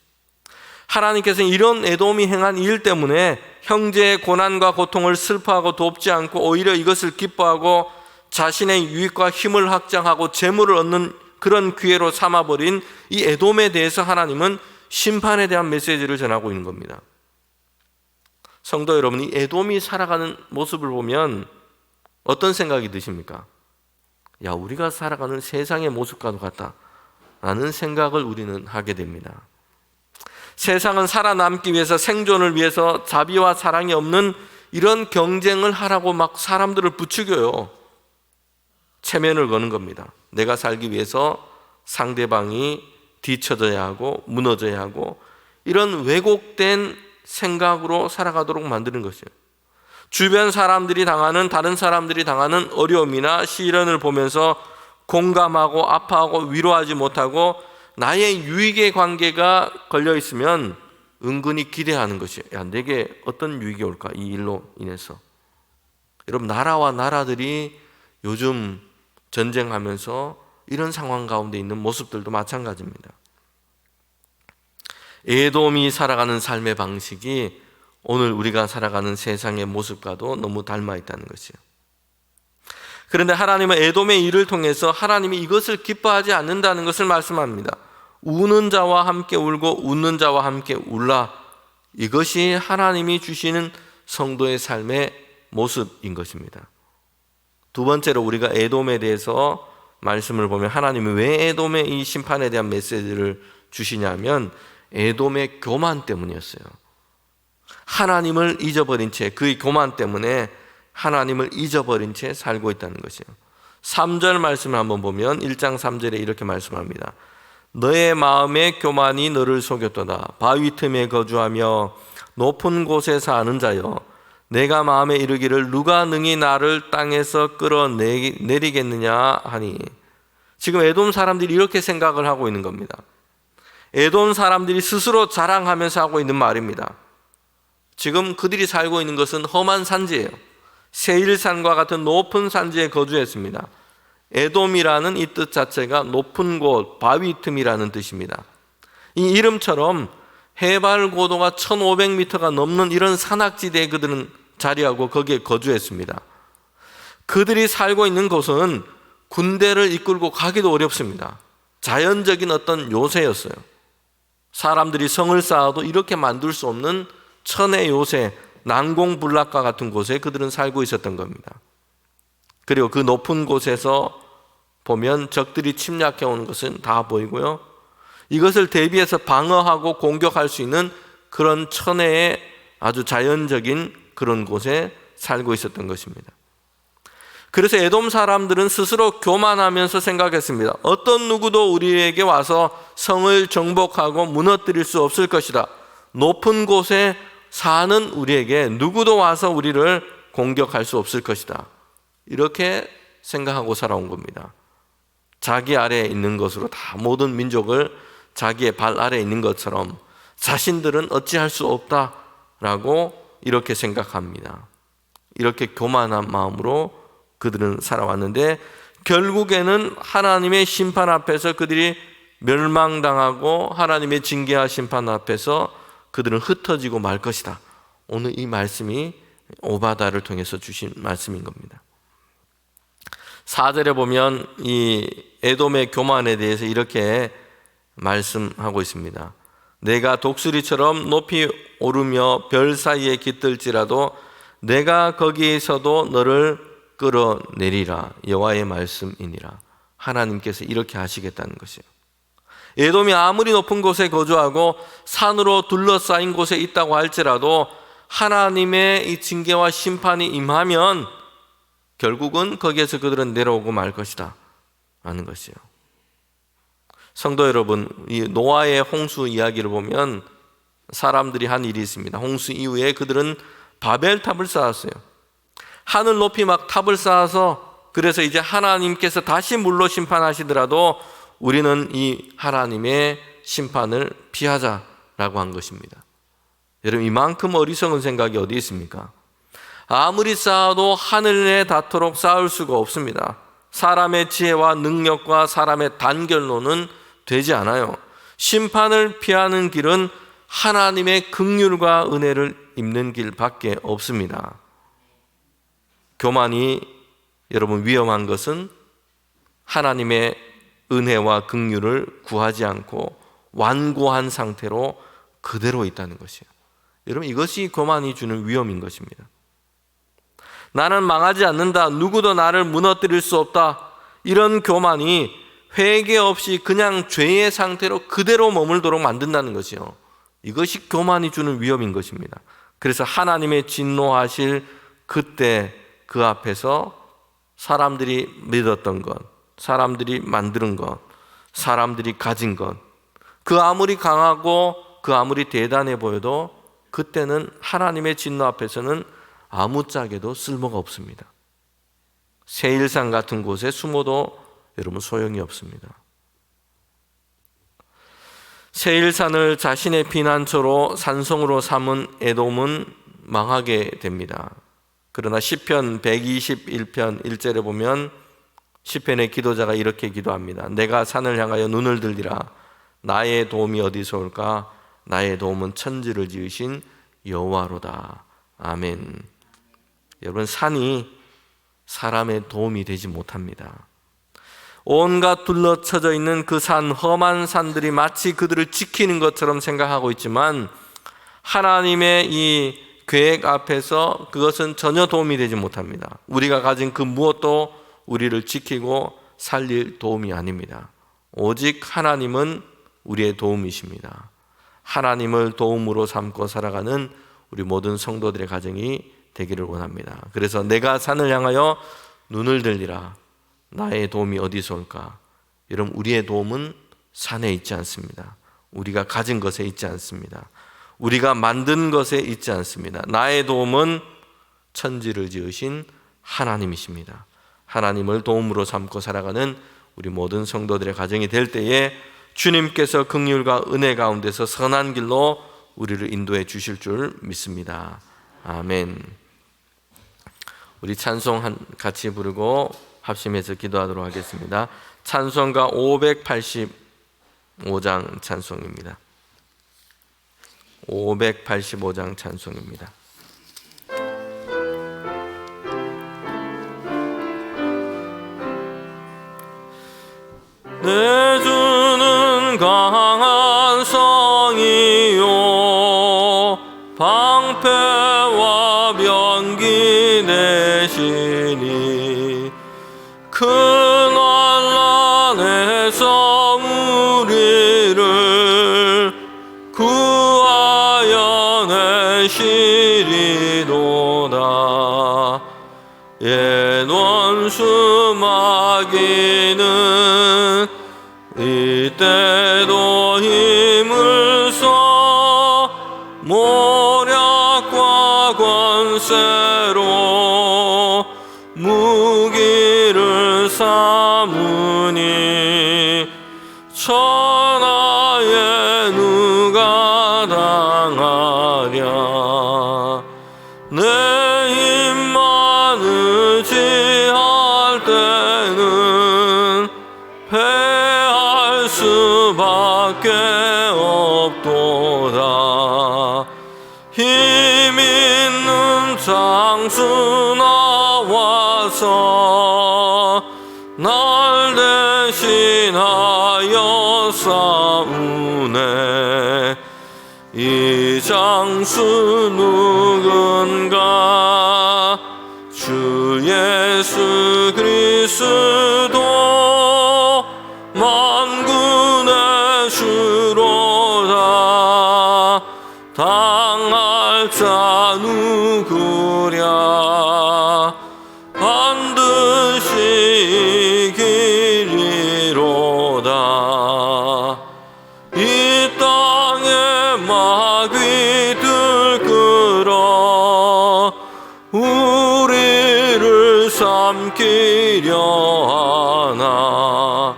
하나님께서는 이런 에돔이 행한 일 때문에 형제의 고난과 고통을 슬퍼하고 돕지 않고 오히려 이것을 기뻐하고 자신의 유익과 힘을 확장하고 재물을 얻는 그런 기회로 삼아버린 이 에돔에 대해서 하나님은 심판에 대한 메시지를 전하고 있는 겁니다. 성도 여러분, 이 에돔이 살아가는 모습을 보면 어떤 생각이 드십니까? 야, 우리가 살아가는 세상의 모습과도 같다 라는 생각을 우리는 하게 됩니다. 세상은 살아남기 위해서, 생존을 위해서 자비와 사랑이 없는 이런 경쟁을 하라고 막 사람들을 부추겨요. 체면을 거는 겁니다. 내가 살기 위해서 상대방이 뒤처져야 하고 무너져야 하고 이런 왜곡된 생각으로 살아가도록 만드는 것이에요. 주변 사람들이 당하는, 다른 사람들이 당하는 어려움이나 시련을 보면서 공감하고 아파하고 위로하지 못하고 나의 유익의 관계가 걸려 있으면 은근히 기대하는 것이에요. 야, 내게 어떤 유익이 올까? 이 일로 인해서. 여러분, 나라와 나라들이 요즘 전쟁하면서 이런 상황 가운데 있는 모습들도 마찬가지입니다. 에돔이 살아가는 삶의 방식이 오늘 우리가 살아가는 세상의 모습과도 너무 닮아 있다는 것이에요. 그런데 하나님은 에돔의 일을 통해서 하나님이 이것을 기뻐하지 않는다는 것을 말씀합니다. 우는 자와 함께 울고 웃는 자와 함께 울라. 이것이 하나님이 주시는 성도의 삶의 모습인 것입니다. 두 번째로 우리가 에돔에 대해서 말씀을 보면 하나님이 왜 에돔의 이 심판에 대한 메시지를 주시냐면 에돔의 교만 때문이었어요. 하나님을 잊어버린 채, 그의 교만 때문에 하나님을 잊어버린 채 살고 있다는 것이에요. 3절 말씀을 한번 보면 1장 3절에 이렇게 말씀합니다. 너의 마음의 교만이 너를 속였도다. 바위 틈에 거주하며 높은 곳에 사는 자여, 내가 마음에 이르기를 누가 능히 나를 땅에서 끌어내리겠느냐 하니. 지금 에돔 사람들이 이렇게 생각을 하고 있는 겁니다. 에돔 사람들이 스스로 자랑하면서 하고 있는 말입니다. 지금 그들이 살고 있는 것은 험한 산지예요. 세일산과 같은 높은 산지에 거주했습니다. 에돔이라는 이 뜻 자체가 높은 곳, 바위 틈이라는 뜻입니다. 이 이름처럼 해발 고도가 1500m가 넘는 이런 산악지대에 그들은 자리하고 거기에 거주했습니다. 그들이 살고 있는 곳은 군대를 이끌고 가기도 어렵습니다. 자연적인 어떤 요새였어요. 사람들이 성을 쌓아도 이렇게 만들 수 없는 천의 요새, 난공불락과 같은 곳에 그들은 살고 있었던 겁니다. 그리고 그 높은 곳에서 보면 적들이 침략해 오는 것은 다 보이고요. 이것을 대비해서 방어하고 공격할 수 있는 그런 천혜의 아주 자연적인 그런 곳에 살고 있었던 것입니다. 그래서 에돔 사람들은 스스로 교만하면서 생각했습니다. 어떤 누구도 우리에게 와서 성을 정복하고 무너뜨릴 수 없을 것이다. 높은 곳에 사는 우리에게 누구도 와서 우리를 공격할 수 없을 것이다. 이렇게 생각하고 살아온 겁니다. 자기 아래에 있는 것으로 다 모든 민족을 자기의 발 아래에 있는 것처럼 자신들은 어찌할 수 없다라고 이렇게 생각합니다. 이렇게 교만한 마음으로 그들은 살아왔는데 결국에는 하나님의 심판 앞에서 그들이 멸망당하고 하나님의 징계와 심판 앞에서 그들은 흩어지고 말 것이다. 오늘 이 말씀이 오바다를 통해서 주신 말씀인 겁니다. 4절에 보면 이 에돔의 교만에 대해서 이렇게 말씀하고 있습니다. 내가 독수리처럼 높이 오르며 별 사이에 깃들지라도 내가 거기에서도 너를 끌어내리라. 여호와의 말씀이니라. 하나님께서 이렇게 하시겠다는 것이에요. 에돔이 아무리 높은 곳에 거주하고 산으로 둘러싸인 곳에 있다고 할지라도 하나님의 이 징계와 심판이 임하면 결국은 거기에서 그들은 내려오고 말 것이다 라는 것이에요. 성도 여러분, 이 노아의 홍수 이야기를 보면 사람들이 한 일이 있습니다. 홍수 이후에 그들은 바벨탑을 쌓았어요. 하늘 높이 막 탑을 쌓아서 그래서 이제 하나님께서 다시 물로 심판하시더라도 우리는 이 하나님의 심판을 피하자라고 한 것입니다. 여러분, 이만큼 어리석은 생각이 어디 있습니까? 아무리 쌓아도 하늘에 닿도록 쌓을 수가 없습니다. 사람의 지혜와 능력과 사람의 단결로는 되지 않아요. 심판을 피하는 길은 하나님의 긍휼과 은혜를 입는 길밖에 없습니다. 교만이 여러분 위험한 것은 하나님의 은혜와 긍휼을 구하지 않고 완고한 상태로 그대로 있다는 것이에요. 여러분, 이것이 교만이 주는 위험인 것입니다. 나는 망하지 않는다, 누구도 나를 무너뜨릴 수 없다, 이런 교만이 회개 없이 그냥 죄의 상태로 그대로 머물도록 만든다는 것이요, 이것이 교만이 주는 위험인 것입니다. 그래서 하나님의 진노하실 그때 그 앞에서 사람들이 믿었던 것, 사람들이 만드는 것, 사람들이 가진 것, 그 아무리 강하고 그 아무리 대단해 보여도 그때는 하나님의 진노 앞에서는 아무짝에도 쓸모가 없습니다. 세일산 같은 곳에 숨어도 여러분 소용이 없습니다. 세일산을 자신의 피난처로 산성으로 삼은 에돔은 망하게 됩니다. 그러나 시편 121편 1절에 보면 시편의 기도자가 이렇게 기도합니다. 내가 산을 향하여 눈을 들리라. 나의 도움이 어디서 올까? 나의 도움은 천지를 지으신 여호와로다. 아멘. 여러분, 산이 사람의 도움이 되지 못합니다. 온갖 둘러쳐져 있는 그 산, 험한 산들이 마치 그들을 지키는 것처럼 생각하고 있지만 하나님의 이 계획 앞에서 그것은 전혀 도움이 되지 못합니다. 우리가 가진 그 무엇도 우리를 지키고 살릴 도움이 아닙니다. 오직 하나님은 우리의 도움이십니다. 하나님을 도움으로 삼고 살아가는 우리 모든 성도들의 가정이 되기를 원합니다. 그래서 내가 산을 향하여 눈을 들리라. 나의 도움이 어디서 올까? 여러분, 우리의 도움은 산에 있지 않습니다. 우리가 가진 것에 있지 않습니다. 우리가 만든 것에 있지 않습니다. 나의 도움은 천지를 지으신 하나님이십니다. 하나님을 도움으로 삼고 살아가는 우리 모든 성도들의 가정이 될 때에 주님께서 긍휼과 은혜 가운데서 선한 길로 우리를 인도해 주실 줄 믿습니다. 아멘. 우리 찬송 같이 부르고 합심해서 기도하도록 하겠습니다. 찬송가 585장 찬송입니다. 585장 찬송입니다. 내 주는 강한 성이요 방패와 병기 되시니 그 난란에서 우리를 구하여 내시리로다. 옛 원수 마귀는 이때도 힘을 써 모략과 권세로 무기를 삼으니 천하에 누가 당하랴. 내 힘만 의지할 때는 패할 수밖에 없도다. 힘 있는 장수 나와서 날 대신하여 싸우네. 이 장수 누군가? 주 예수 그리스도 만군의 주로다. 당할 자 누구랴? 반드시 이기리로다. 이 땅에 마귀들 끌어 우리를 삼키려 하나.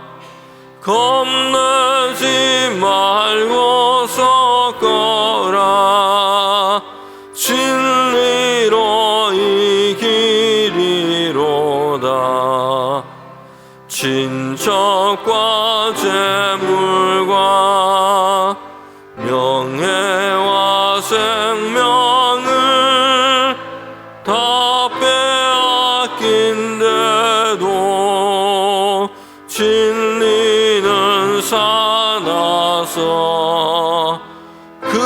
겁내지 말 은혜와 재물과 명예와 생명을 다 빼앗긴데도 진리는 살아서 그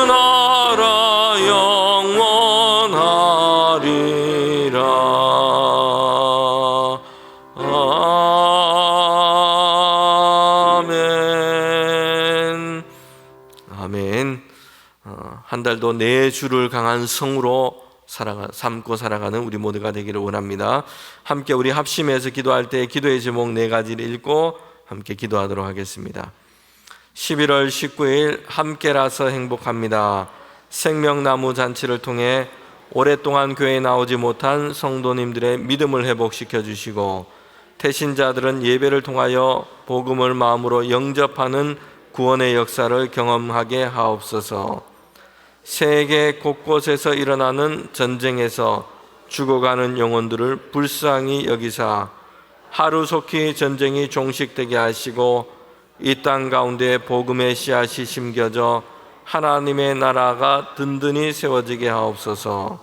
나라 영원하리라. 아멘. 아멘. 한 달도 내 주를 강한 성으로 삼고 살아가는 우리 모두가 되기를 원합니다. 함께 우리 합심해서 기도할 때 기도의 제목 4가지를 읽고 함께 기도하도록 하겠습니다. 11월 19일 함께라서 행복합니다. 생명나무 잔치를 통해 오랫동안 교회에 나오지 못한 성도님들의 믿음을 회복시켜 주시고, 태신자들은 예배를 통하여 복음을 마음으로 영접하는 구원의 역사를 경험하게 하옵소서. 세계 곳곳에서 일어나는 전쟁에서 죽어가는 영혼들을 불쌍히 여기사 하루속히 전쟁이 종식되게 하시고, 이 땅 가운데 복음의 씨앗이 심겨져 하나님의 나라가 든든히 세워지게 하옵소서.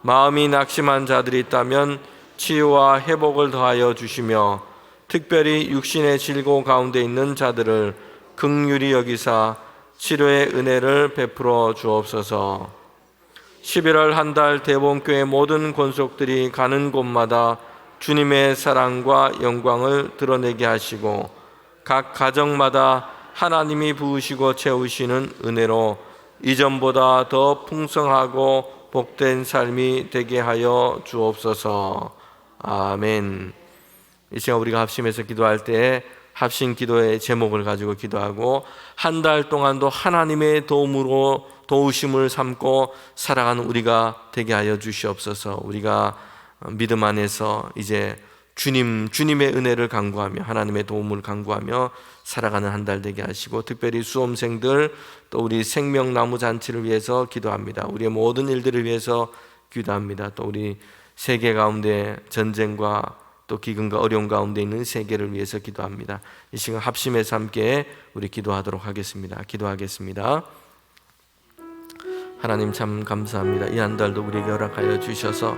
마음이 낙심한 자들이 있다면 치유와 회복을 더하여 주시며, 특별히 육신의 질고 가운데 있는 자들을 긍휼히 여기사 치료의 은혜를 베풀어 주옵소서. 11월 한 달 대봉교회 모든 권속들이 가는 곳마다 주님의 사랑과 영광을 드러내게 하시고, 각 가정마다 하나님이 부으시고 채우시는 은혜로 이전보다 더 풍성하고 복된 삶이 되게 하여 주옵소서. 아멘. 이 시간 우리가 합심해서 기도할 때 합심 기도의 제목을 가지고 기도하고, 한 달 동안도 하나님의 도우심을 삼고 살아가는 우리가 되게 하여 주시옵소서. 우리가 믿음 안에서 이제 주님의 은혜를 간구하며 하나님의 도움을 간구하며 살아가는 한 달 되게 하시고, 특별히 수험생들 또 우리 생명나무 잔치를 위해서 기도합니다. 우리의 모든 일들을 위해서 기도합니다. 또 우리 세계 가운데 전쟁과 또 기근과 어려움 가운데 있는 세계를 위해서 기도합니다. 이 시간 합심해서 함께 우리 기도하도록 하겠습니다. 기도하겠습니다. 하나님 참 감사합니다. 이 한 달도 우리에게 허락하여 주셔서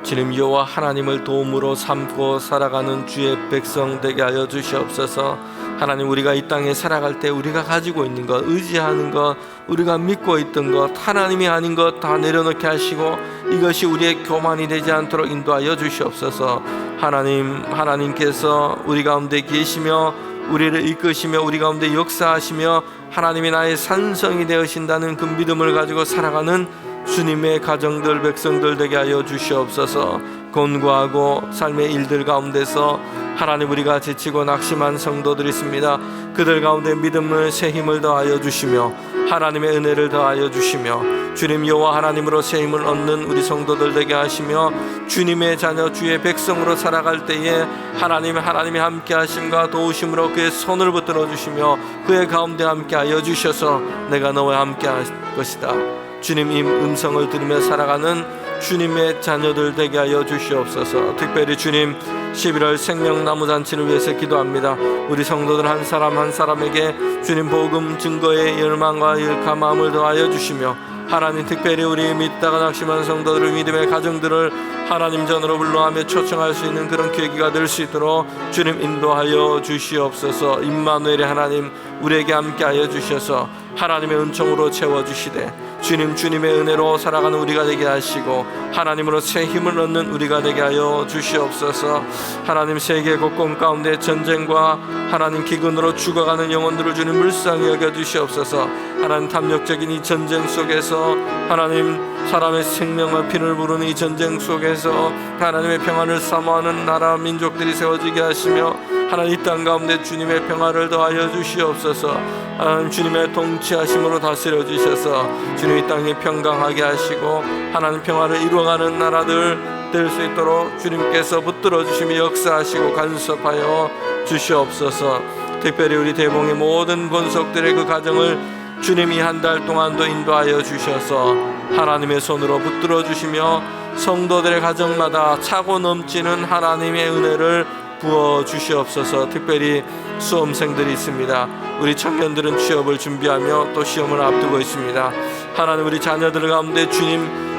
주님 여호와 하나님을 도움으로 삼고 살아가는 주의 백성 되게 하여 주시옵소서. 하나님, 우리가 이 땅에 살아갈 때 우리가 가지고 있는 것, 의지하는 것, 우리가 믿고 있던 것, 하나님이 아닌 것 다 내려놓게 하시고 이것이 우리의 교만이 되지 않도록 인도하여 주시옵소서. 하나님께서 우리 가운데 계시며 우리를 이끄시며 우리 가운데 역사하시며 하나님이 나의 산성이 되어신다는 그 믿음을 가지고 살아가는 주님의 가정들, 백성들 되게 하여 주시옵소서. 곤고하고 삶의 일들 가운데서 하나님, 우리가 지치고 낙심한 성도들이 있습니다. 그들 가운데 믿음을 새 힘을 더하여 주시며 하나님의 은혜를 더하여 주시며 주님 여호와 하나님으로 새 힘을 얻는 우리 성도들 되게 하시며, 주님의 자녀 주의 백성으로 살아갈 때에 하나님이 함께 하심과 도우심으로 그의 손을 붙들어 주시며 그의 가운데 함께 하여 주셔서 내가 너와 함께 할 것이다, 주님 이 음성을 들으며 살아가는 주님의 자녀들 되게 하여 주시옵소서. 특별히 주님 11월 생명나무 잔치를 위해서 기도합니다. 우리 성도들 한 사람 한 사람에게 주님 복음 증거의 열망과 열카 마음을 더하여 주시며, 하나님 특별히 우리 믿다가 낙심한 성도들을, 믿음의 가정들을 하나님 전으로 불러하며 초청할 수 있는 그런 계기가 될 수 있도록 주님 인도하여 주시옵소서. 임마누엘의 하나님, 우리에게 함께하여 주셔서 하나님의 은총으로 채워주시되 주님의 은혜로 살아가는 우리가 되게 하시고 하나님으로 새 힘을 얻는 우리가 되게 하여 주시옵소서. 하나님, 세계 곳곳 가운데 전쟁과 하나님 기근으로 죽어가는 영혼들을 주님 불쌍히 여겨 주시옵소서. 하나님, 탐욕적인 이 전쟁 속에서 하나님 사람의 생명과 피를 부르는 이 전쟁 속에서 하나님의 평안을 사모하는 나라 민족들이 세워지게 하시며, 하나님 이 땅 가운데 주님의 평화를 더하여 주시옵소서. 하나님, 주님의 통치하심으로 다스려 주셔서 주님 이 땅이 평강하게 하시고 하나님 평화를 이루어가는 나라들 될 수 있도록 주님께서 붙들어 주시며 역사하시고 간섭하여 주시옵소서. 특별히 우리 대봉의 모든 권속들의 그 가정을 주님이 한 달 동안도 인도하여 주셔서 하나님의 손으로 붙들어 주시며 성도들의 가정마다 차고 넘치는 하나님의 은혜를 부어 주시옵소서. 특별히 수험생들이 있습니다. 우리 청년들은 취업을 준비하며 또 시험을 앞두고 있습니다. 하나님, 우리 자녀들 가운데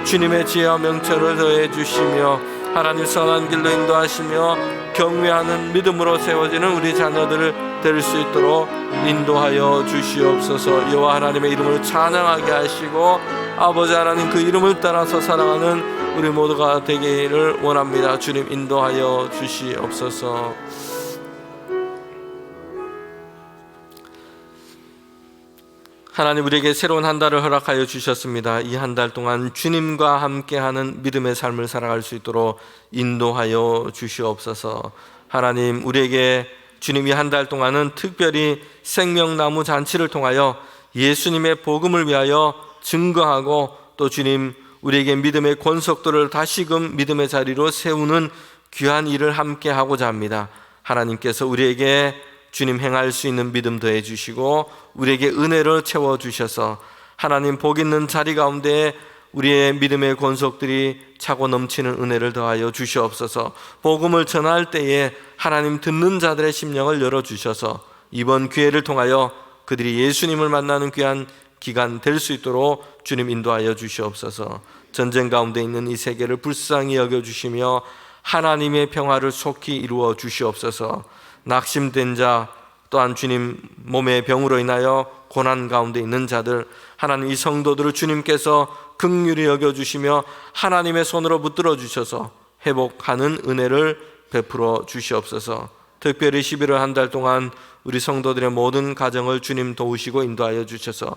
주님의 지혜와 명철을 더해 주시며 하나님 선한 길로 인도하시며 경외하는 믿음으로 세워지는 우리 자녀들을 될 수 있도록 인도하여 주시옵소서. 여호와 하나님의 이름을 찬양하게 하시고 아버지 하나님, 그 이름을 따라서 살아가는 우리 모두가 되기를 원합니다. 주님, 인도하여 주시옵소서. 하나님, 우리에게 새로운 한 달을 허락하여 주셨습니다. 이 한 달 동안 주님과 함께하는 믿음의 삶을 살아갈 수 있도록 인도하여 주시옵소서. 하나님, 우리에게 주님이 한 달 동안은 특별히 생명나무 잔치를 통하여 예수님의 복음을 위하여 증거하고 또 주님, 우리에게 믿음의 권속도를 다시금 믿음의 자리로 세우는 귀한 일을 함께 하고자 합니다. 하나님께서 우리에게 주님 행할 수 있는 믿음 더해 주시고 우리에게 은혜를 채워 주셔서 하나님 복 있는 자리 가운데 우리의 믿음의 권속들이 차고 넘치는 은혜를 더하여 주시옵소서. 복음을 전할 때에 하나님 듣는 자들의 심령을 열어주셔서 이번 기회를 통하여 그들이 예수님을 만나는 귀한 기간 될 수 있도록 주님 인도하여 주시옵소서. 전쟁 가운데 있는 이 세계를 불쌍히 여겨주시며 하나님의 평화를 속히 이루어 주시옵소서. 낙심된 자 또한 주님 몸의 병으로 인하여 고난 가운데 있는 자들, 하나님 이 성도들을 주님께서 긍휼히 여겨주시며 하나님의 손으로 붙들어 주셔서 회복하는 은혜를 베풀어 주시옵소서. 특별히 11월 한 달 동안 우리 성도들의 모든 가정을 주님 도우시고 인도하여 주셔서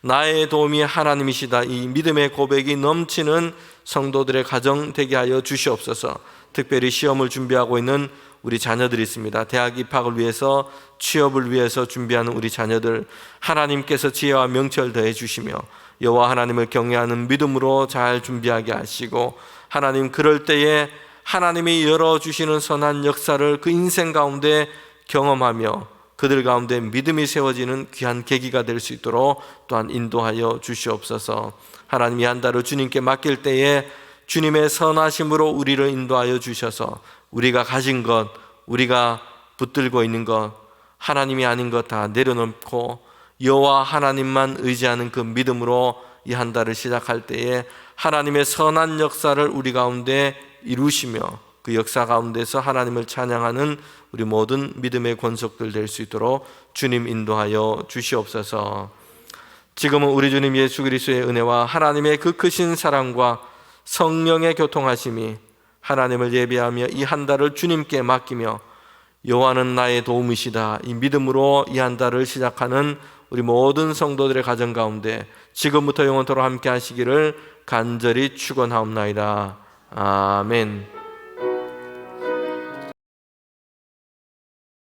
나의 도움이 하나님이시다, 이 믿음의 고백이 넘치는 성도들의 가정 되게 하여 주시옵소서. 특별히 시험을 준비하고 있는 우리 자녀들이 있습니다. 대학 입학을 위해서, 취업을 위해서 준비하는 우리 자녀들, 하나님께서 지혜와 명철 더해 주시며 여호와 하나님을 경외하는 믿음으로 잘 준비하게 하시고 하나님, 그럴 때에 하나님이 열어주시는 선한 역사를 그 인생 가운데 경험하며 그들 가운데 믿음이 세워지는 귀한 계기가 될 수 있도록 또한 인도하여 주시옵소서. 하나님, 이 한 달을 주님께 맡길 때에 주님의 선하심으로 우리를 인도하여 주셔서 우리가 가진 것, 우리가 붙들고 있는 것, 하나님이 아닌 것 다 내려놓고 여호와 하나님만 의지하는 그 믿음으로 이 한 달을 시작할 때에 하나님의 선한 역사를 우리 가운데 이루시며 그 역사 가운데서 하나님을 찬양하는 우리 모든 믿음의 권속들 될 수 있도록 주님 인도하여 주시옵소서. 지금은 우리 주님 예수 그리스도의 은혜와 하나님의 그 크신 사랑과 성령의 교통하심이 하나님을 예배하며 이 한 달을 주님께 맡기며 여호와는 나의 도움이시다, 이 믿음으로 이 한 달을 시작하는 우리 모든 성도들의 가정 가운데 지금부터 영원토록 함께 하시기를 간절히 축원하옵나이다. 아멘.